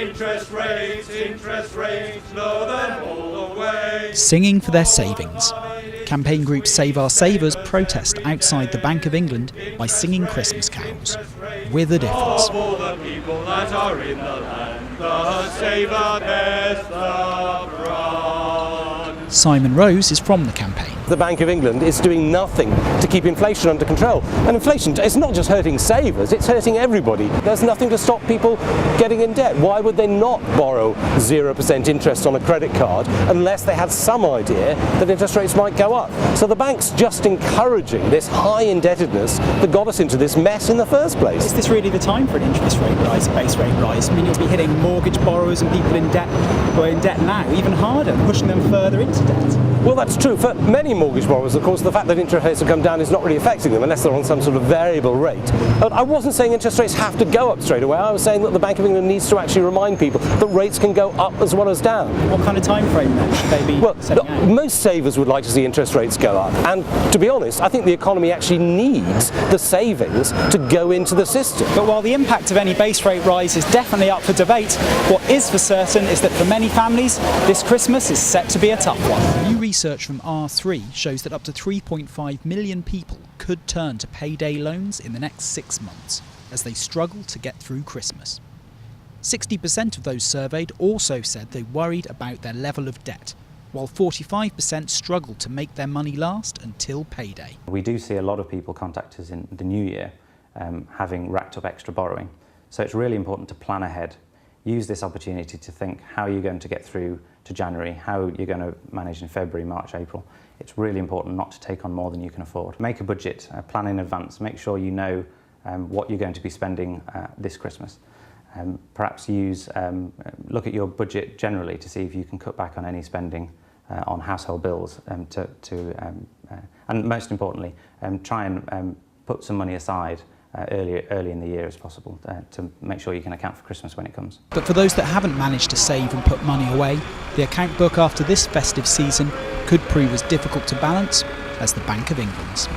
interest rates, lower than all the way. Singing for their savings. Campaign group Save Our Savers protest outside the Bank of England by singing Christmas carols, with a difference. Of all the people that are in the land, the Saver bears the brunt. Simon Rose is from the campaign. The Bank of England is doing nothing to keep inflation under control. And inflation is not just hurting savers, it's hurting everybody. There's nothing to stop people getting in debt. Why would they not borrow 0% interest on a credit card unless they had some idea that interest rates might go up? So the bank's just encouraging this high indebtedness that got us into this mess in the first place. Is this really the time for an interest rate rise, base rate rise? I mean, you'll be hitting mortgage borrowers and people in debt who are in debt now even harder, pushing them further into debt. Well, that's true. For many mortgage borrowers, of course, the fact that interest rates have come down is not really affecting them unless they're on some sort of variable rate. But I wasn't saying interest rates have to go up straight away. I was saying that the Bank of England needs to actually remind people that rates can go up as well as down. What kind of time frame then should they be setting out? Most savers would like to see interest rates go up. And to be honest, I think the economy actually needs the savings to go into the system. But while the impact of any base rate rise is definitely up for debate, what is for certain is that for many families, this Christmas is set to be a tough one. New research from R3 shows that up to 3.5 million people could turn to payday loans in the next 6 months as they struggle to get through Christmas. 60% of those surveyed also said they worried about their level of debt, while 45% struggled to make their money last until payday. We do see a lot of people contact us in the new year having racked up extra borrowing. So it's really important to plan ahead. Use this opportunity to think how you're going to get through to January, how you're going to manage in February, March, April. It's really important not to take on more than you can afford. Make a budget, plan in advance, make sure you know what you're going to be spending this Christmas. Perhaps look at your budget generally to see if you can cut back on any spending on household bills and most importantly, try and put some money aside early in the year as possible to make sure you can account for Christmas when it comes. But for those that haven't managed to save and put money away, the account book after this festive season could prove as difficult to balance as the Bank of England's.